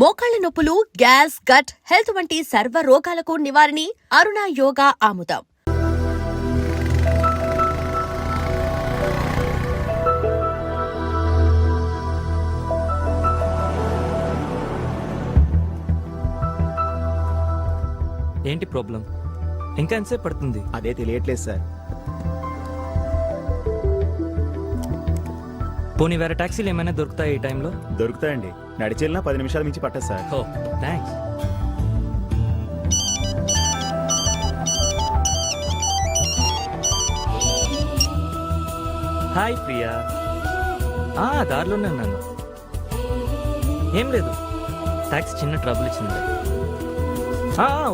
మోకాళ్ల నొప్పులు, gas, gut health వంటి సర్వ రోగాలకు నివారణి అరుణ యోగా ఆముదం. ఏంటి ప్రాబ్లం? ఇంకా ఎంతసేపు పడుతుంది? అదే తెలియట్లేదు సార్. పోనీ వేరే టాక్సీలు ఏమైనా దొరుకుతాయి ఈ టైంలో? దొరుకుతాయండి. నడిచెళ్ళినా 10 నిమిషాల మించి పట్టదు సార్. ఓ థ్యాంక్స్. హాయ్ ప్రియా. దారిలోనే ఉన్నాను. ఏం లేదు, టాక్సీ చిన్న ట్రబుల్ ఇచ్చింది.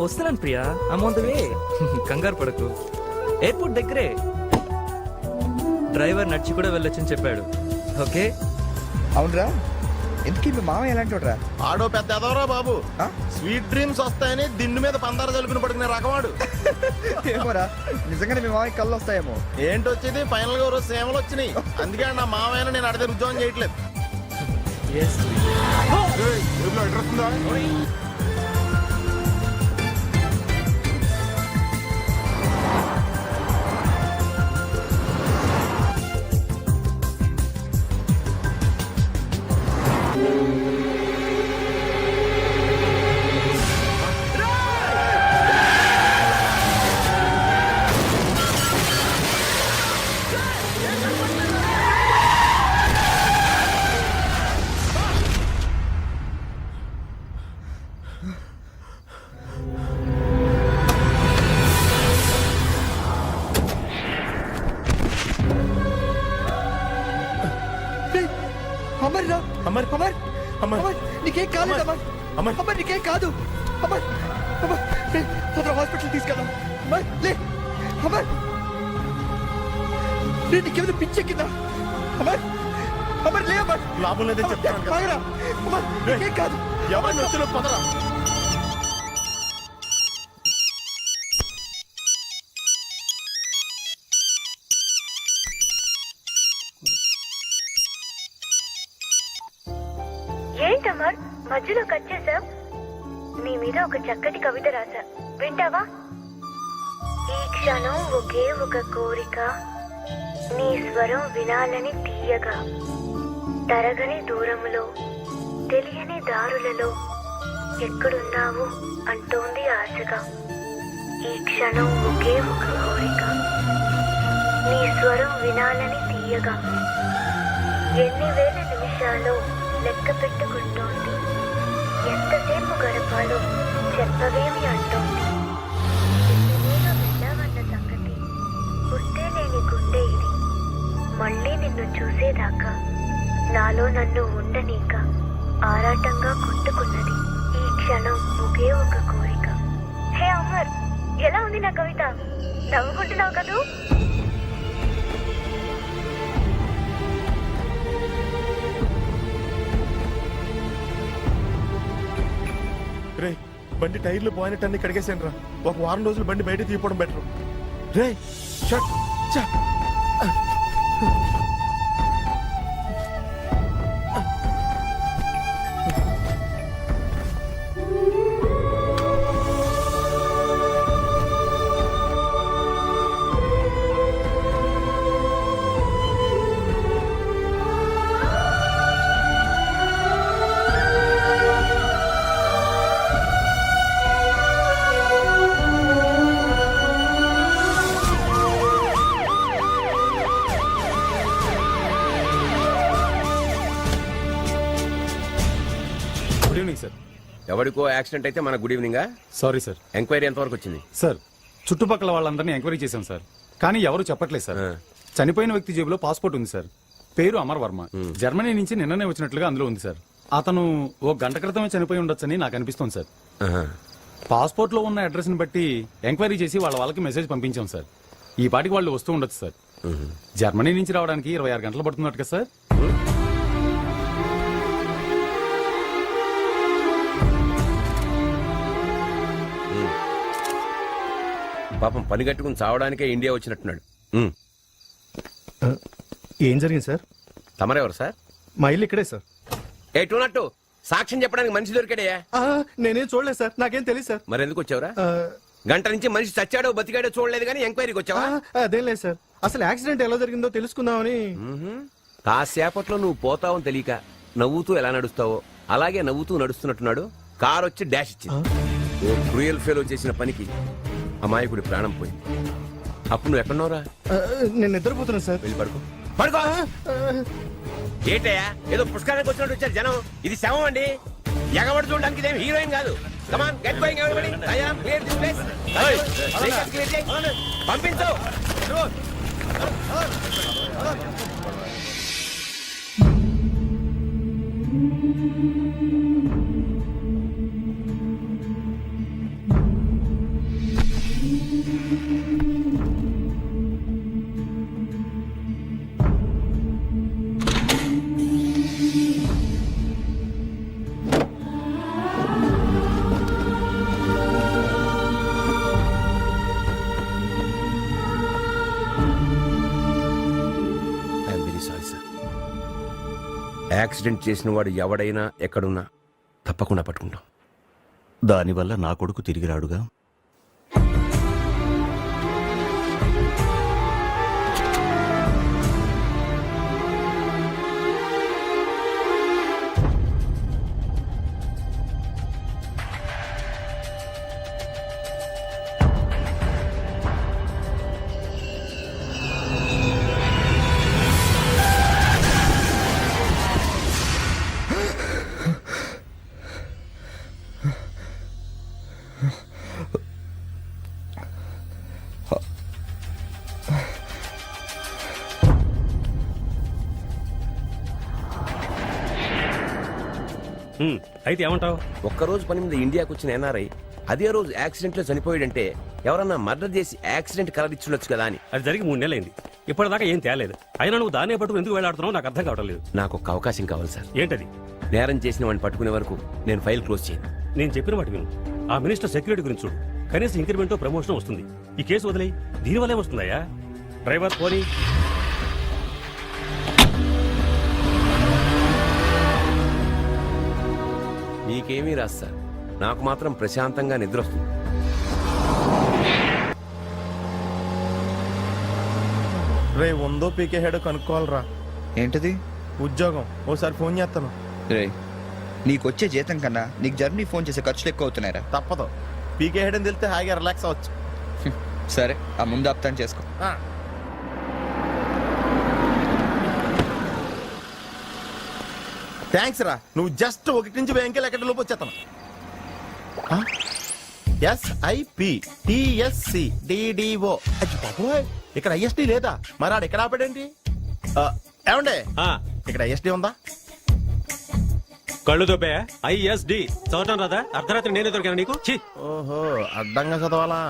వస్తున్నాను ప్రియా, అమౌంట్ కంగారు పడకు, ఎయిర్పోర్ట్ దగ్గరే. డ్రైవర్ నడిచి కూడా వెళ్ళొచ్చని చెప్పాడు. ఓకే. అవునరా, ఎందుకు మీ మామ ఎలాంటి వాడురా? ఆడో పెద్ద ఎదవరా బాబు. స్వీట్ డ్రీమ్స్ వస్తాయని దిండు మీద పందారు జలుపుని పడుకునే రకవాడు. ఏమోరా, నిజంగానే మీ మామకి కళ్ళు వస్తాయేమో. ఏంటి వచ్చేది? ఫైనల్ గా రోజు సేమలు వచ్చినాయి. అందుకే నా మామైనా నేను అడిగే ఉద్యోగం చేయట్లేదు. అమర్ రా, అమర్, అమర్, అమర్, అమర్, నీకేం కాలేదు అమర్. అమర్, అమర్, నీకేం కాదు అమర్. అమర్, తొందరగా హాస్పిటల్ తీసుకెళ్దాం. అమర్, లే. అమర్, నీకేమైనా పిచ్చెక్కిందా? అమర్, అమర్, లే అమర్. లాభం లేదని చెప్తాను కదా. ఆగరా. అమర్, నీకేం కాదు. ఎవరిని వచ్చిన పదరా. ఏంటమర్ మధ్యలో కట్ చేసావ్? నీ మీద ఒక చక్కటి కవిత రాసా, వింటావా? ఈ క్షణం ఒకే ఒక కోరిక, నీ స్వరం వినాలని తీయగా, తరగని దూరములో తెలియని దారులలో ఎక్కడున్నావు అంటోంది ఆశగా. ఈ క్షణం ఒకే ఒక కోరిక, నీ స్వరం వినాలని తీయగా, ఎన్ని వేల నిమిషాలు లెక్క పెట్టుకుంటోంది, ఎంతసేపు గడపాలో చెప్పవేమి అంటోంది. నేను వెళ్ళావన్న సంగతి గుర్తే లేని గుండె ఇది, మళ్ళీ నిన్ను చూసేదాకా నాలో నన్ను ఉండనీక ఆరాటంగా కొట్టుకున్నది. ఈ క్షణం ఒకే ఒక కోరిక. హే అమర్, ఎలా ఉంది నా కవిత? నవ్వుకుంటున్నావు కదూ? రే, బండి టైర్లు పోయినట్టు కడిగేసాను రా. ఒక వారం రోజులు బండి బయట తీయడం బెటర్. రే షట్ చ. Good evening sir. ఎవరికో యాక్సిడెంట్ అయితే మన గుడ్ ఈవినింగా? Sorry sir. ఎంక్వైరీ ఎంతవరకు వచ్చింది? సార్, చుట్టుపక్కల వాళ్ళందరినీ ఎంక్వైరీ చేశాం సార్, కానీ ఎవరు చెప్పట్లేదు సార్. చనిపోయిన వ్యక్తి జేబులో పాస్పోర్ట్ ఉంది సార్. పేరు అమర్ వర్మ. జర్మనీ నుంచి నిన్ననే వచ్చినట్లుగా అందులో ఉంది సార్. అతను ఓ గంట క్రితమే చనిపోయి ఉండొచ్చని నాకు అనిపిస్తోంది సార్. పాస్పోర్ట్ లో ఉన్న అడ్రస్ ని బట్టి ఎంక్వైరీ చేసి వాళ్ళకి మెసేజ్ పంపించాం సార్. ఈ పాటికి వాళ్ళు వస్తూ ఉండొచ్చు సార్. జర్మనీ నుంచి రావడానికి 26 గంటలు పడుతున్నట్టు కదా సార్. పాపం పని కట్టుకుని చావడానికే ఇండియా వచ్చినట్టున్నాడు. ఏం జరిగింది సార్? తమరెవరు సార్? మా ఇల్లు ఇక్కడే సార్. ఏ టూనట్టు సాక్ష్యం చెప్పడానికి మనిషి దొరికాడయ్యా. నేనేం చూడలేదు సార్, నాకేం తెలియదు సార్. మరెందుకు వచ్చావురా? గంట నుంచి మనిషి చచ్చాడో బతికాడో చూడలేదు కానీ ఎంక్వైరీకి వచ్చావా? అదేం లేదు సార్, అసలు యాక్సిడెంట్ ఎలా జరిగిందో తెలుసుకుందామని. కాసేపట్లో నువ్వు పోతావని తెలియక నవ్వుతూ ఎలా నడుస్తావో అలాగే నవ్వుతూ నడుస్తున్నట్టున్నాడు. కార్ వచ్చి డాష్ ఇచ్చింది. ఓ క్రూయల్ ఫెలో చేసిన పనికి అమాయకుడి ప్రాణం పోయింది. అప్పుడు నువ్వు ఎక్కడున్నావురా? నేను నిద్రపోతున్నాను సార్. వెళ్ళి పడుకో. పడుకో. ఏంటయ్యా ఏదో పుష్కరానికి వచ్చినట్టు వచ్చారు జనం. ఇది శవం అండి. ఎగబడి చూడడానికి ఇదేం హీరోయిన్ కాదు. Come on get going everybody. దయాం clear this place. Vehicles clear చేయి. పంపించు. I'm very sorry sir. Accident చేసిన వాడు ఎవడైనా ఎక్కడున్నా తప్పకుండా పట్టుకుంటాం. దానివల్ల నా కొడుకు తిరిగి రాడుగా. అయితే ఏమంటావు? ఒక్కరోజు పని మీద ఇండియాకు వచ్చిన ఎన్ఆర్ఐ అదే రోజు యాక్సిడెంట్ లో చనిపోయాడంటే ఎవరన్నా మర్డర్ చేసి యాక్సిడెంట్ కలర్ ఇచ్చుండొచ్చు కదా అని. అది జరిగి 3 నెలలైంది. ఇప్పటిదాకా ఏం తేలేదు. అయినా నువ్వు దాన్నే పట్టుకుని ఎందుకు వేలాడుతున్నావు నాకు అర్థం కావడం లేదు. నాకు ఒక అవకాశం కావాలి సార్. ఏంటది? నేరం చేసిన వాడిని పట్టుకునే వరకు నేను ఫైల్ క్లోజ్ చేయను. నేను చెప్పిన మాట విను. ఆ మినిస్టర్ సెక్యూరిటీ గురించి చూడు. కనీసం ఇంక్రిమెంటో ప్రమోషన్ వస్తుంది. ఈ కేసు వదిలేయి. దీనివల్లే వస్తుందయ్యా. డ్రైవర్ పోనీ. మీకేమీ రాదు సార్. నాకు మాత్రం ప్రశాంతంగా నిద్ర వస్తుంది. రే ఉందో పీకే హెడ్ కనుక్కోవాలరా. ఏంటది? ఉద్యోగం. ఓసారి ఫోన్ చేస్తాను. రే నీకొచ్చే జీతం కన్నా నీకు జర్నీ ఫోన్ చేసే ఖర్చులు ఎక్కువ అవుతున్నాయిరా. తప్పదు. పీకే హెడ్ అని తెలిస్తే హాయిగా రిలాక్స్ అవ్వచ్చు. సరే ఆ ముందు అప్తాను చేసుకో. థ్యాంక్స్ రా. నువ్వు జస్ట్ 1 నుంచి 10 ఎక్కడ లోపు వచ్చేస్తాను. SIP TSC DDO. అచ్చి బాబోయ్, ఇక్కడ ISD లేదా? మరి ఆడు ఎక్కడ ఆపాడేంటి? ఏమండే ఇక్కడ ISD ఉందా? కళ్ళు దొబ్బే ISD చదవటం రాదా? అర్ధరాత్రి నేనే దొరికాను నీకు. ఓహో, అడ్డంగా చదవాలా?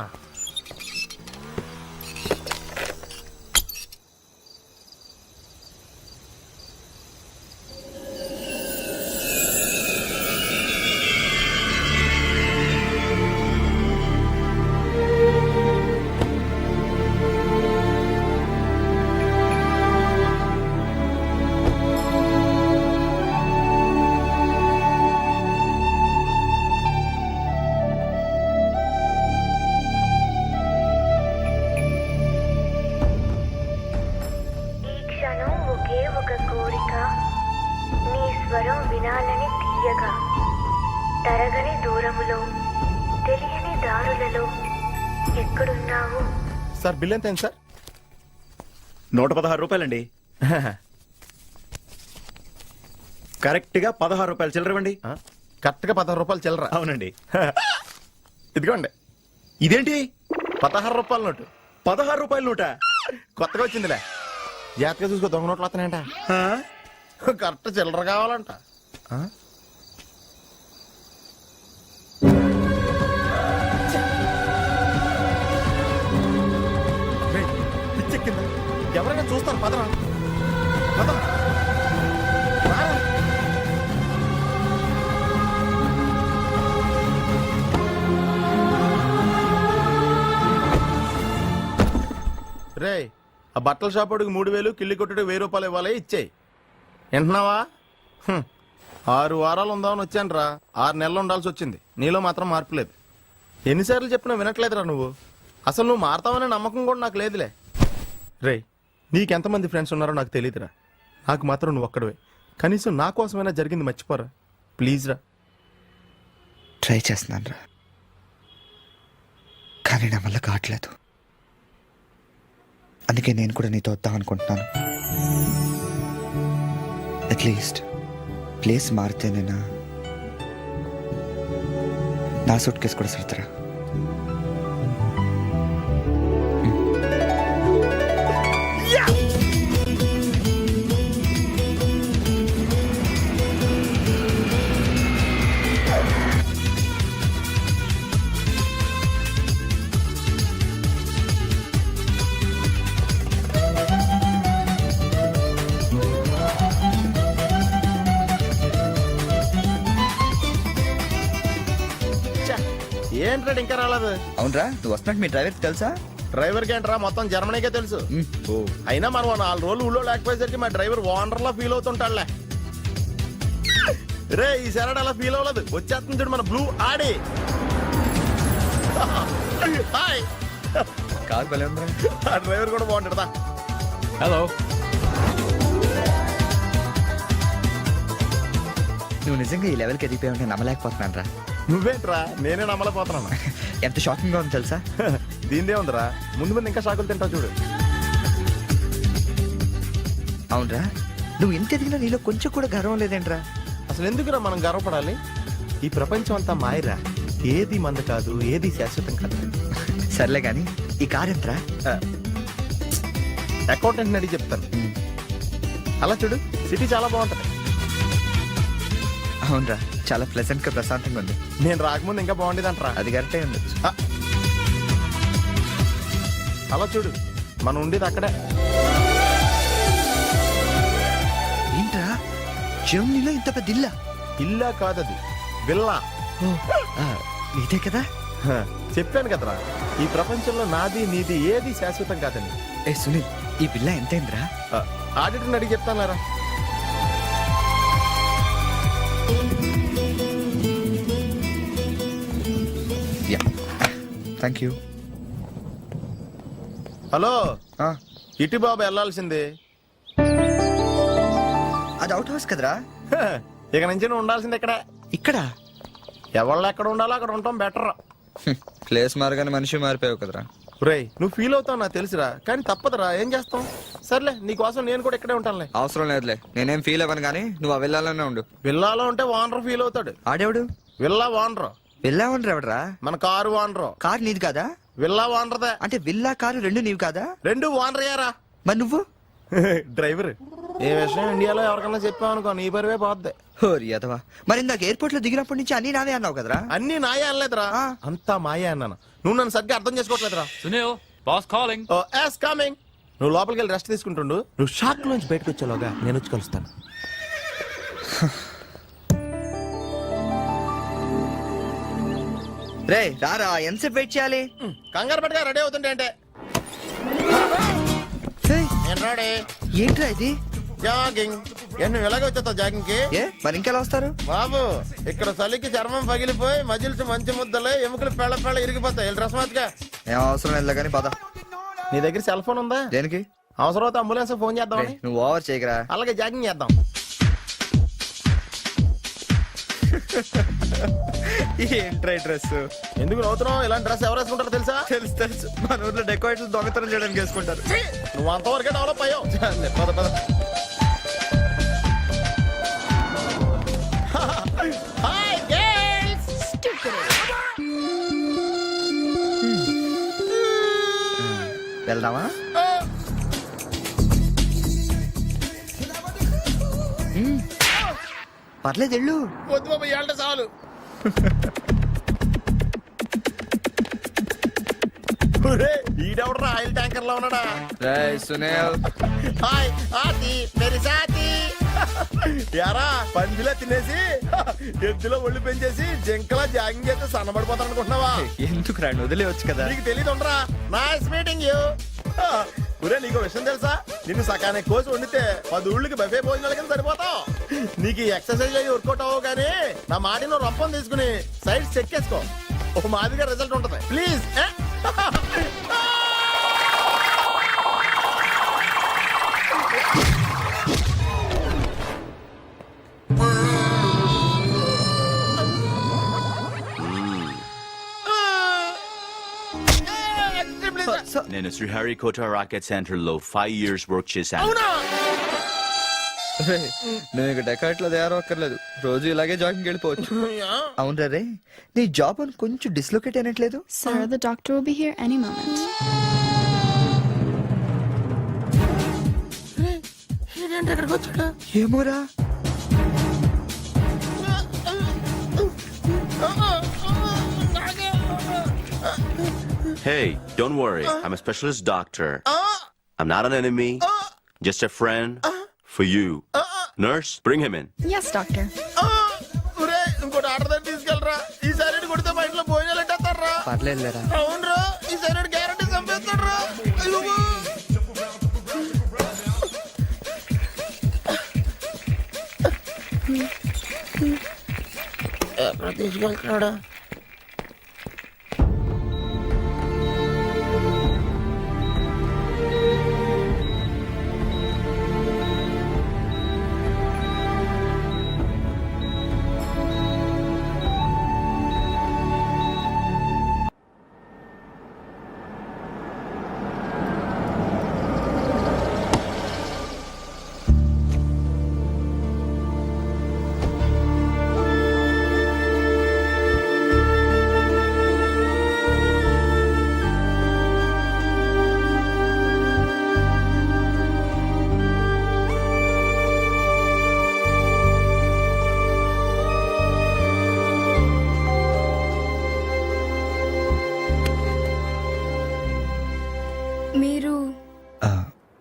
స్వరం వినాలని తీయగా తరగని దూరములో తెలియని దారులలో ఎక్కడున్నావు? సార్ బిల్ ఎంత అయింది సార్? 116 రూపాయలండి. కరెక్ట్ గా 16 రూపాయలు చిల్లరవండి. కరెక్ట్ గా 16 రూపాయలు చిల్లర. అవునండి. ఇదిగోండి. ఇదేంటి 16 రూపాయల నోటు. 16 రూపాయల నోట? కొత్తగా వచ్చిందిలే. జాగ్రత్తగా చూసుకో, దొంగ నోట్లు వస్తున్నాయంట. కరెక్ట్ చిల్లర కావాలంట. పిచ్చెక్కిందా? ఎవరైనా చూస్తారు. పదరా పద. రే ఆ బట్టల షాప్ వాడికి 3000, కిల్లి కొట్టుడు 1000 రూపాయలు ఇవ్వాలి, ఇచ్చేయి. వింటున్నావా? 6 వారాలు ఉందామని వచ్చాను రా, 6 నెలలు ఉండాల్సి వచ్చింది. నీలో మాత్రం మార్పు లేదు. ఎన్నిసార్లు చెప్పినా వినట్లేదురా నువ్వు. అసలు నువ్వు మారతావనే నమ్మకం కూడా నాకు లేదులే. రే, నీకెంతమంది ఫ్రెండ్స్ ఉన్నారో నాకు తెలియదురా. నాకు మాత్రం నువ్వు ఒక్కడవే. కనీసం నా కోసమైనా జరిగింది మర్చిపోరా ప్లీజ్ రా. ట్రై చేస్తున్నాను రా, కానీ నా వల్ల కావట్లేదు. అందుకే నేను కూడా నీతో వద్దాం అనుకుంటున్నాను. అట్లీస్ట్ ప్లేస్ మారితేనేనా నా సూట్ కేసు కూడా సర్దురా. ఏంట్రా ఇంకా రాలేదు? అవునరా, నువ్వు వస్తున్నట్టు మీ డ్రైవర్ తెలుసా? డ్రైవర్కి ఏంట్రా మొత్తం జర్మనీకే తెలుసు. అయినా మనం 4 రోజులు ఊళ్ళో లేకపోయేసరికి మా డ్రైవర్ ఓనర్ లా ఫీల్ అవుతుంటాడులే. రే, ఈ సరడ్ అలా ఫీల్ అవ్వలేదు. వచ్చేస్తుంది చూడు మన బ్లూ ఆడి. హాయ్. కాదు భలే ఉందిరా. ఆ డ్రైవర్ కూడా బాగుంటాడా? హలో. నువ్వు నిజంగా ఈ లెవెల్కి ఎదిగిపోయి ఉంటే నమ్మలేకపోతున్నాను రా. నువ్వేంట్రా, నేనే నమ్మలేకపోతున్నాను. ఎంత షాకింగ్ గా ఉంది తెలుసా? దీనిదే ఉందిరా, ముందు ముందు ఇంకా షాకులు తింటావు చూడు. అవునరా, నువ్వు ఎంత ఎదిగినా నీలో కొంచెం కూడా గర్వం లేదేంట్రా? అసలు ఎందుకురా మనం గర్వపడాలి? ఈ ప్రపంచం అంతా మాయరా. ఏది మంద కాదు, ఏది శాశ్వతం కాదు. సర్లే గాని ఈ కార్ ఎంతరా? అకౌంటెంట్ అడిగి చెప్తాను. అలా చూడు, సిటీ చాలా బాగుంటది. అవునరా, చాలా ప్లెజెంట్ గా ప్రశాంతంగా ఉంది. నేను రాకముందు ఇంకా బాగుండేది అంటరా. అది కరెక్టే ఉంది. అలా చూడు, మనం ఉండేది అక్కడే. ఏంట్రా, జర్మనీలో ఇంత పెద్ద ఇల్లా? ఇల్లా కాదది, విల్లా. నీదే కదా? చెప్పాను కదరా, ఈ ప్రపంచంలో నాది నీది ఏది శాశ్వతం కాదని. ఏ సునీల్, ఈ పిల్ల ఎంతైందిరా? ఆడిటర్ని అడిగి చెప్తాను. Thank you. హలో, ఇటు బాబు వెళ్ళాల్సిందే. అది అవుట్ హౌస్ కదరా? ఇక నుంచి నువ్వు ఉండాల్సింది ఇక్కడ. ఇక్కడ ఎవళ్ళు ఎక్కడ ఉండాలో అక్కడ ఉండటం బెటర్. ప్లేస్ మారగానే మనిషి మారిపోయావు కదరా. రేయ్, నువ్వు ఫీల్ అవుతావు నాకు తెలుసురా, కానీ తప్పదురా, ఏం చేస్తాం. సర్లే, నీకోసం నేను కూడా ఇక్కడే ఉంటానులే. అవసరం లేదులే, నేనేం ఫీల్ అవ్వను కానీ నువ్వు ఆ విల్లాలోనే ఉండు. విల్లాలో ఉంటే ఓనర్ ఫీల్ అవుతాడు. ఆడేవాడు? Villa owner. విల్లా ఓనర్ ఎవడరా? మన కారు ఓనర్. కారు నీది కాదా? విల్లా ఓనర్దే. అంటే విల్లా కారు రెండు నీవి కాదా? రెండు ఓనర్ అయ్యారా. మరి నువ్వు డ్రైవర్. ఏ విషయం ఇండియాలో ఎవరికన్నా చెప్పావు అనుకో, నీ పరివే పోద్ది. హోరి అదవా, మరి ఇందాక ఎయిర్పోర్ట్ లో దిగినప్పటి నుంచి అన్ని నావే అన్నావు కదరా? అన్ని నాయే అనలేదురా, అంతా మాయే అన్నాను. నువ్వు నన్ను సరిగ్గా అర్థం చేసుకోవట్లేదురా. Sunil, boss calling. కమింగ్. నువ్వు లోపలికి వెళ్ళి రెస్ట్ తీసుకుంటుండు. నువ్వు షాక్ నుంచి బయటకు వచ్చేలోగా నేను వచ్చి కలుస్తాను. రే రారా, ఎంతసేపు వెయిట్ చేయాలి? కంగారు పట్టుగా రెడీ అవుతుంటే అంటే. నేను రెడీ. ఏంట్రా ఇది? జాగింగ్. నువ్వు ఎలాగ వచ్చేస్తావు జాగింగ్ కి? ఏ మరి ఇంకెలా వస్తారు బాబు, ఇక్కడ చలికి చర్మం పగిలిపోయి మజిల్స్ మంచి ముద్దలే, ఎముకలు పెళ్ళ పెళ్ళ ఇరిగిపోతాయి. రస్మాత్గా ఏం అవసరం లేదు కానీ పద. నీ దగ్గర సెల్ ఫోన్ ఉందా? దేనికి? అవసరం అయితే అంబులెన్స్ ఫోన్ చేద్దాం. నువ్వు ఓవర్ చేయకరా. అలాగే జాగింగ్ చేద్దాం. ఏంట్రా డ్రెస్? ఎందుకు నవ్వుతున్నావు? ఇలాంటి డ్రెస్ ఎవరు వేసుకుంటారో తెలుసా? తెలుసు తెలుసు, మన ఊర్లో డెకోరేట్లు దొంగతనం చేయడానికి వేసుకుంటారు. నువ్వు అంతవరకే డెవలప్ అయ్యావు. పద పద. Hi girls. వెళ్దామా? పర్లేదు వెళ్ళు. వద్దు బాబు, ఏళ్ళ చాలు. ఈడెవడరా ఆయిల్ ట్యాంకర్ లో ఉన్నాడా? సునీల్. హాయ్ ఆతి మేరీ సాతి. యారా, పందిలా తినేసి ఎద్దులో ఒళ్ళు పెంచేసి జింకలా జాగింగ్ చేస్తే సన్నబడిపోతాను అనుకుంటున్నావా? ఎందుకు రాండి, వదిలేవచ్చు కదా. నీకు తెలియదు ఉండరా. Nice meeting you. ఒరే నీకు విషయం తెలుసా, నిన్ను సకానికి కోసి వండితే 10 ఊళ్ళకి బఫే భోజనాల కింద సరిపోతావు. నీకు ఈ ఎక్సర్సైజ్ అయ్యి వర్కౌట్ అవ్వవు కానీ నా మాటిలో రంపం తీసుకుని సైడ్ చెక్ చేసుకో, ఒక మాదిరిగా రిజల్ట్ ఉంటది. ప్లీజ్. నేను శ్రీహరికోట రాకెట్ సెంటర్ లో 5 years వర్క్ చేశాను. నువ్వు ఇక డెకాట్ లో తయారక్కర్లేదు, రోజు ఇలాగే జాగింగ్ వెళ్ళిపోవచ్చు. అవును రే, నీ జాబ్ అని కొంచెం dislocate అయినట్లేదు. Sir, the doctor will be here any moment. ఏమోరా, Hey, don't worry. I'm a specialist doctor. I'm not an enemy. Just a friend for you. Nurse, bring him in. Yes, doctor. ఒరే ఇంకోటి order దగ్గర తీసుకెళ్ళరా, ఈసారి కొడితే మా ఇంట్లో భోజనాలు ఎట్టేస్తారా. పర్లేదులేరా. అవునరా, ఈసారి గ్యారంటీ చంపేస్తారా. ఎక్కడ తీసుకెళ్తున్నాడా? మీరు?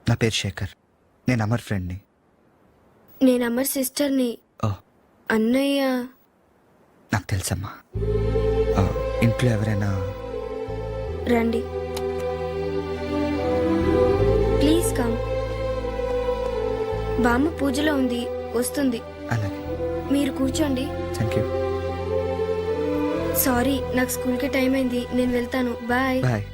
నా పేరు శేఖర్, నేను అమర్ ఫ్రెండ్ని. నేను అమర్ సిస్టర్ని. ఓ, అన్నయ్య నాకు తెలుసమ్మా. ఇంట్లో ఎవరైనా? రండి, ప్లీజ్ కమ్. బామ్మ పూజలో ఉంది, వస్తుంది. అలాగే, మీరు కూర్చోండి. Thank you. సారీ, నాకు స్కూల్కి టైం అయింది, నేను వెళ్తాను. బాయ్. బాయ్.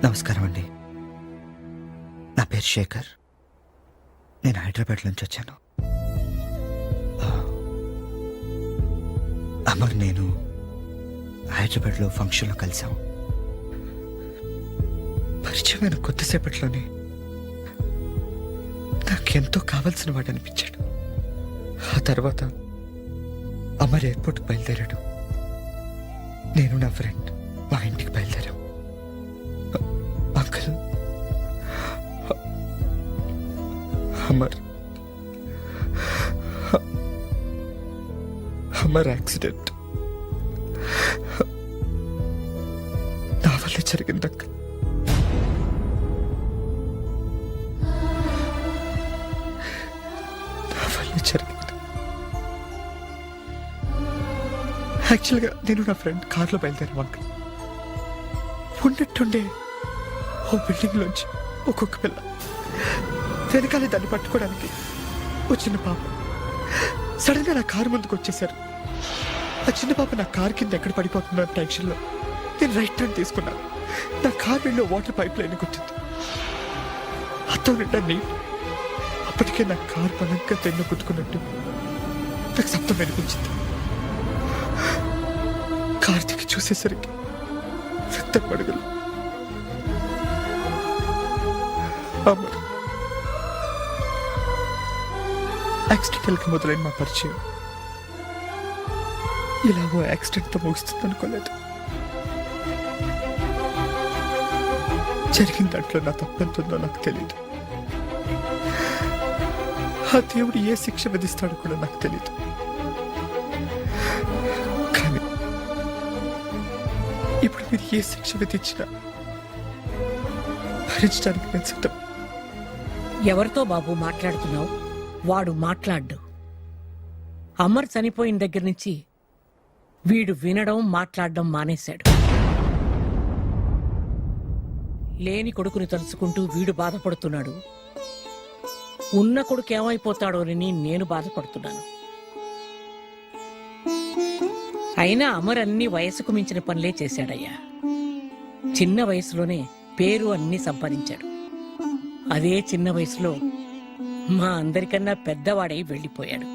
నమస్కారం అండి, నా పేరు శేఖర్, నేను హైదరాబాద్ నుంచి వచ్చాను. అమర్ నేను హైదరాబాద్లో ఫంక్షన్లో కలిసాం. పరిచయమైన కొద్దిసేపట్లోనే నాకెంతో కావాల్సిన వాడు అనిపించాడు. ఆ తర్వాత అమర్ ఎయిర్పోర్ట్కి బయలుదేరాడు, నేను నా ఫ్రెండ్ మా ఇంటికి బయలుదేరాం. అంకుల్, అమర్ యాక్సిడెంట్ నా వల్లే జరిగింది అంకుల్. నా వల్లే జరిగింది. యాక్చువల్గా నేను నా ఫ్రెండ్ కార్లో బయలుదేరాం అంకుల్. ఉన్నట్టుండే ఓ బిల్డింగ్ లోంచి ఒక్కొక్క పిల్ల వెనకాలే దాన్ని పట్టుకోవడానికి వచ్చిన పాప సడన్ గా నా కారు ముందుకు వచ్చేసారు. ఆ చిన్న పాప నా కార్ కింద ఎక్కడ పడిపోతుందో టెన్షన్ లో నేను రైట్ టర్న్ తీసుకున్నాను. నా car window water pipe line కొట్టింది. అత్తో నిండా నీళ్ళు. అప్పటికే నా కార్ బలంగా తెన్ను కుట్టుకున్నట్టు నాకు శబ్దం వినిపించింది. కార్ దిగి చూసేసరికి రక్తం పడుగులు. అమర్ యాక్సిడెంటల్ గా మొదలైన మా పరిచయం ఇలా ఓ యాక్సిడెంట్ తో ముగుస్తుంది అనుకోలేదు. జరిగిన దాంట్లో నా తప్పెంతుందో నాకు తెలియదు. ఆ దేవుడు ఏ శిక్ష విధిస్తాడో కూడా నాకు తెలియదు. కానీ ఇప్పుడు మీరు ఏ శిక్ష విధించినా భరించడానికి నేను సిద్ధం. ఎవరితో బాబు మాట్లాడుతున్నావు? వాడు మాట్లాడ్డు. అమర్ చనిపోయిన దగ్గర నుంచి వీడు వినడం మాట్లాడడం మానేశాడు. లేని కొడుకుని తలుచుకుంటూ వీడు బాధపడుతున్నాడు. ఉన్న కొడుకు ఏమైపోతాడోనని నేను బాధపడుతున్నాను. అయినా అమర్ అన్ని వయసుకు మించిన పనులే చేశాడయ్యా. చిన్న వయసులోనే పేరు అన్ని సంపాదించాడు. అదే చిన్న వయసులో మా అందరికన్నా పెద్దవాడై వెళ్లిపోయాడు.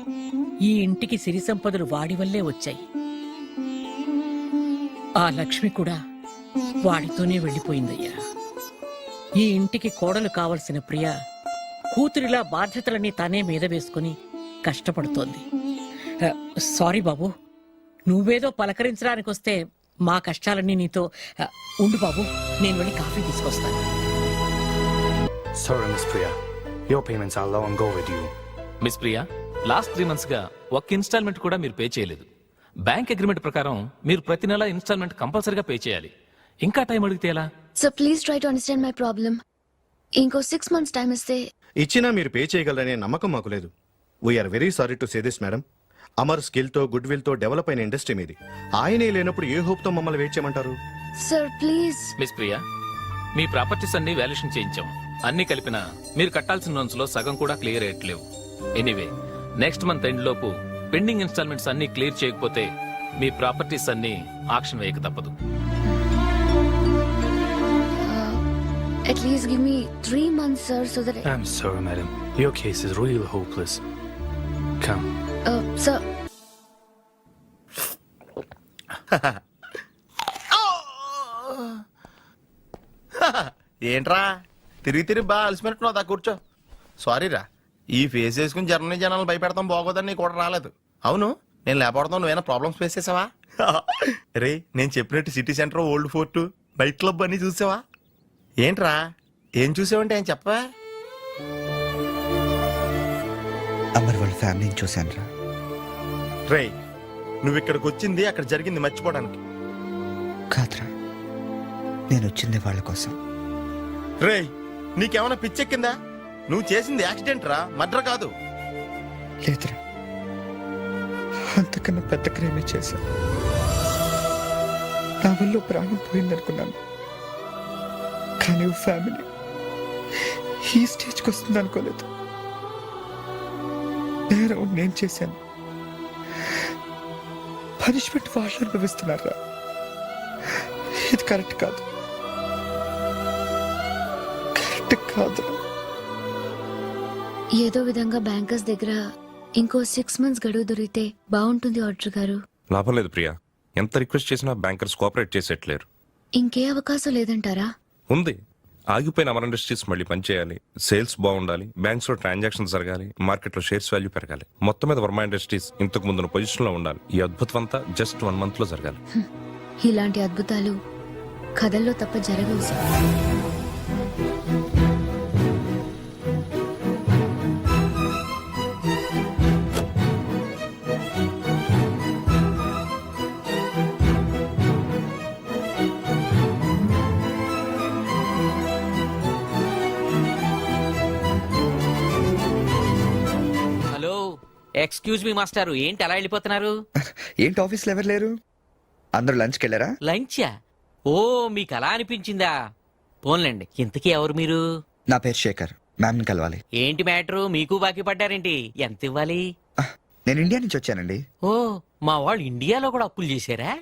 ఈ ఇంటికి సిరి సంపదలు వాడి వల్లే వచ్చాయి. ఆ లక్ష్మి కూడా వాడితోనే వెళ్లిపోయిందయ్యా. ఈ ఇంటికి కోడలు కావలసిన ప్రియ కూతురిలా బాధ్యతలన్నీ తానే మీద వేసుకుని కష్టపడుతోంది. సారీ బాబు, నువ్వేదో పలకరించడానికి వస్తే మా కష్టాలన్నీ నీతో. ఉండు బాబు, నేను వెళ్ళి కాఫీ తీసుకొస్తాను. Sorry, Miss Priya. Your payments are low and go with you. Miss Priya, last 3 months గా ఒక్క ఇన్స్టాల్మెంట్ కూడా మీరు పే చేయలేదు. బ్యాంక్ అగ్రిమెంట్ ప్రకారం మీరు ప్రతి నెల ఇన్స్టాల్మెంట్ కంపల్సరీగా పే చేయాలి. ఇంకా టైం అడిగితే ఎలా? So please try to understand my problem. ఇంకో 6 months టైం ఇస్తే. ఇచ్చినా మీరు పే చేయగలరనే నమ్మకం మాకు లేదు. We're very sorry to say this madam. Amar skill తో గుడ్ విల్ తో డెవలప్ అయిన ఇండస్ట్రీ మీది. ఆయనే లేనప్పుడు ఏ హోప్ తో మమ్మల్ని వెయిట్ చేయమంటారు? Sir please. మిస్ ప్రియా, మీ ప్రాపర్టీస్ అన్ని వాల్యుయేషన్ చేయించాం. అన్ని కలిపినా మీరు కట్టాల్సిన లోన్స్ లో సగం కూడా క్లియర్ అయ్యట్లేవు. ఎనీవే, నెక్స్ట్ మంత్ ఎండ్ లోపు పెండింగ్ ఇన్స్టాల్మెంట్స్ అన్ని క్లియర్ చేయకపోతే మీ ప్రాపర్టీస్ అన్ని ఆక్షన్ వేయక తప్పదు. At least give me 3 months, sir, so that I'm sorry, madam. Your case is really hopeless. Come. sir. ఏంట్రా తిరిగి బాగా అలసిపోయినట్టున్నావు. దా కూర్చో. సారీ రా, ఈ ఫేస్ వేసుకుని జర్మనీ జనాలు భయపెడతాం బాగోదని నీ కూడా రాలేదు. అవును, నేను లేకపోవడం నువ్వేనా ప్రాబ్లమ్స్ ఫేస్ చేసావా? రే, నేను చెప్పినట్టు city centre, old fort, bike club అన్ని చూసావా? ఏంట్రా ఏం చూసావంటే ఏం చెప్పవా? అమర్ వాళ్ళ ఫ్యామిలీని చూశాను రా. రే, నువ్వు ఇక్కడికి వచ్చింది అక్కడ జరిగింది మర్చిపోవడానికి కాదురా, నేను వచ్చింది వాళ్ళ కోసం. రే, నీకేమైనా పిచ్చెక్కిందా? నువ్వు చేసింది యాక్సిడెంట్ రా, మర్డర్ కాదు. లేదురా, అంతకన్నా పెద్ద క్రైమే చేశాను. నా వల్ల ప్రాణం పోయిందనుకున్నాను, కానీ ఫ్యామిలీ ఈ స్టేజ్కి వస్తుంది అనుకోలేదు. నేరం నేను చేశాను, పనిష్మెంట్ వాళ్ళు అనుభవిస్తున్నారా? ఇది కరెక్ట్ కాదు, కరెక్ట్ కాదు. ఏదో విధంగా బ్యాంకర్స్ దగ్గర ఇంకో 6 months గడువు దొరికితే బాగుంటుంది ఆర్డర్ గారు. లాభం లేదు ప్రియా, ఎంత రిక్వెస్ట్ చేసినా బ్యాంకర్స్ కోఆపరేట్ చేసేట్లేరు. ఇంకే అవకాశం లేదంటారా? ఉంది. ఆగిపోయిన అమర్ ఇండస్ట్రీస్ మళ్ళీ పనిచేయాలి, సేల్స్ బాగుండాలి, బ్యాంక్స్ లో ట్రాన్సాక్షన్ జరగాలి, మార్కెట్ లో షేర్స్ వాల్యూ పెరగాలి. మొత్తం మీద వర్మ ఇండస్ట్రీస్ ఇంతకు ముందున్న పొజిషన్ లో ఉండాలి. ఈ అద్భుతం అంతా జస్ట్ 1 month లో జరగాలి. ఇలాంటి అద్భుతాలు కథల్లో తప్ప జరగవు సార్. ఎక్స్క్యూజ్ మీ మాస్టారు, ఏంటి అలా వెళ్ళిపోతున్నారు? ఏంటి ఆఫీస్లో ఎవరు లేరు? అందరూ లంచ్కి వెళ్ళారా? లంచా? ఓ, మీకు అలా అనిపించిందా? పోన్లండి, ఇంతకీ ఎవరు మీరు? నా పేరు శేఖర్, మ్యామ్ని కలవాలి. ఏంటి మ్యాటరు? మీకు బాకీ పడ్డారేంటి? ఎంత ఇవ్వాలి? నేను ఇండియా నుంచి వచ్చానండి. ఓ, మా వాళ్ళు ఇండియాలో కూడా అప్పులు చేశారా?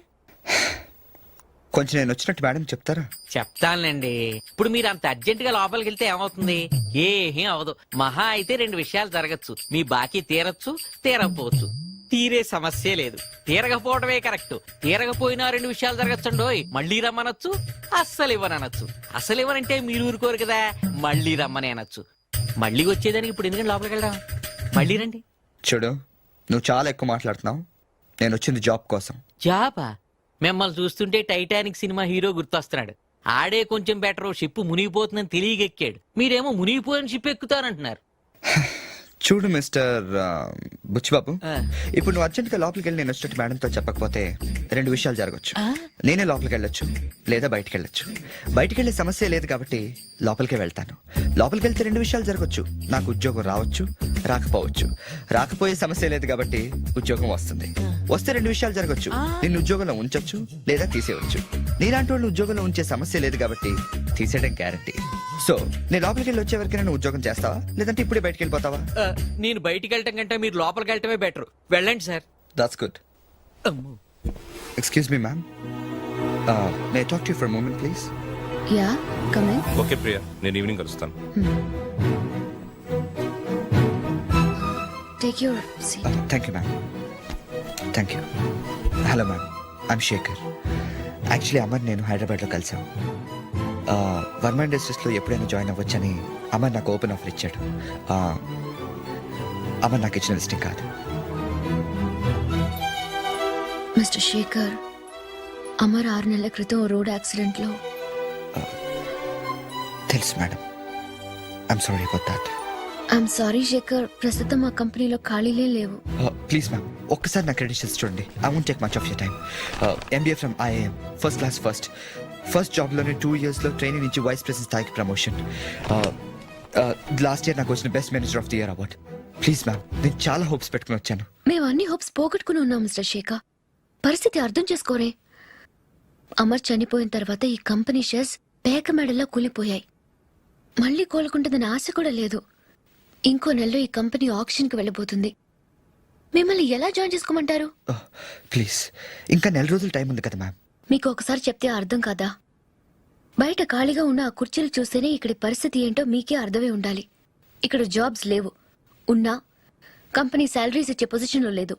కొంచెం నేను వచ్చినట్టు మేడం చెప్తారా? చెప్తానులేండి. ఇప్పుడు మీరు అంత అర్జెంట్ గా లోపలికి వెళ్తే ఏమవుతుంది? ఏమీ అవదు. మహా అయితే 2 విషయాలు జరగచ్చు. మీ బాకీ తీరచ్చు, తీరకపోవచ్చు. తీరే సమస్య లేదు, తీరకపోవడమే కరెక్ట్. తీరకపోయినా 2 విషయాలు జరగచ్చండోయ్. మళ్ళీ రమ్మనొచ్చు, అస్సలు ఇవ్వనొచ్చు. అసలు ఇవ్వనంటే మీరు ఊరుకోరు కదా, మళ్ళీ రమ్మని అనొచ్చు. మళ్ళీ వచ్చేదానికి ఇప్పుడు ఎందుకంటే లోపలికి వెళ్దాం. మళ్ళీ రండి. చూడు, నువ్వు చాలా ఎక్కువ మాట్లాడుతున్నావు. నేను వచ్చింది జాబ్ కోసం. జాబా? మిమ్మల్ని చూస్తుంటే టైటానిక్ సినిమా హీరో గుర్తొస్తున్నాడు. ఆడే కొంచెం బెటర్, షిప్ మునిగిపోతుందని తెలియగెక్కాడు. మీరేమో మునిగిపోయిన షిప్ ఎక్కుతానంటున్నారు. చూడు మిస్టర్ బుచ్చిబాబు, ఇప్పుడు నువ్వు అర్జెంట్ గా లోపలికి వెళ్ళి నేను వచ్చినట్టు మేడంతో చెప్పకపోతే రెండు విషయాలు జరగచ్చు. నేనే లోపలికి వెళ్ళొచ్చు, లేదా బయటికి వెళ్ళొచ్చు. బయటికి వెళ్ళే సమస్య లేదు కాబట్టి లోపలికే వెళ్తాను. లోపలికి వెళ్తే రెండు విషయాలు జరగచ్చు. నాకు ఉద్యోగం రావచ్చు, రాకపోవచ్చు. రాకపోయే సమస్య లేదు కాబట్టి ఉద్యోగం వస్తుంది. వస్తే రెండు విషయాలు జరగచ్చు. నిన్ను ఉద్యోగంలో ఉంచొచ్చు, లేదా తీసేయవచ్చు. నీలాంటి వాళ్ళు ఉద్యోగంలో ఉంచే సమస్య లేదు కాబట్టి తీసేయడం గ్యారంటీ. సో నేను లోపలికి వెళ్ళి వచ్చే వరకు నేను ఉద్యోగం చేస్తావా, లేదంటే ఇప్పుడే బయటికి వెళ్ళిపోతావా? నేను బయటికి వెళ్ళటం కంటే మీరు లోపలికి వెళ్ళటమే బెటర్. వెళ్ళండి sir. That's good. Excuse me ma'am, may talk to you for a moment please? Yeah, come in. Okay Priya, నేను ఈవినింగ్ కలుస్తాను. Take your seat. Thank you ma'am, thank you. Hello ma'am, I'm Shekhar. Actually Amar నేను హైదరాబాద్లో కలిసాం. వర్మ ఇండస్ట్రీస్లో ఎప్పుడైనా join అవ్వచ్చని Amar నాకు open offer ఇచ్చాడు. అమర్ నాకు ఇచ్చిన లిస్టింగ్ కాదు. మిస్టర్ శేఖర్, అమర్ 6 నెలల క్రితం రోడ్ యాక్సిడెంట్ లో. తెలుసు madam, I'm sorry about that. I'm sorry Shekhar, ప్రస్తుతం మా కంపెనీలో ఖాళీలే లేవు. ప్లీజ్ మ్యామ్, ఒక్కసారి నా క్రెడిట్స్ చూడండి. I won't take much of your time. MBA from IIM, first class first జాబ్లోనే 2 yearsలో ట్రైనింగ్ నుంచి వైస్ ప్రెసిడెంట్ స్థాయికి ప్రమోషన్. లాస్ట్ ఇయర్ నాకు వచ్చిన best manager of the year award. Please ma'am, నేను చాలా హోప్స్ పెట్టుకుని వచ్చాను. మేము అన్ని హోప్స్ పోగొట్టుకుని ఉన్నాం మిస్టర్ శేఖర్. పరిస్థితి అర్థం చేసుకోరే. అమర్ చనిపోయిన తర్వాత ఈ కంపెనీ షేర్స్ పేక మెడల్లో కూలిపోయాయి. మళ్ళీ కోలుకుంటుందని ఆశ కూడా లేదు. ఇంకో నెలలో ఈ కంపెనీ ఆక్షన్కి వెళ్ళబోతుంది. మిమ్మల్ని ఎలా జాయిన్ చేసుకోమంటారు? ప్లీజ్, ఇంకా 4 రోజులు టైం ఉంది కదా మ్యామ్. మీకు ఒకసారి చెప్తే అర్థం కాదా? బయట ఖాళీగా ఉన్న ఆ కుర్చీలు చూస్తేనే ఇక్కడి పరిస్థితి ఏంటో మీకే అర్థమై ఉండాలి. ఇక్కడ జాబ్స్ లేవు. ఉన్నా కంపెనీ శాలరీస్ ఇచ్చే పొజిషన్లో లేదు.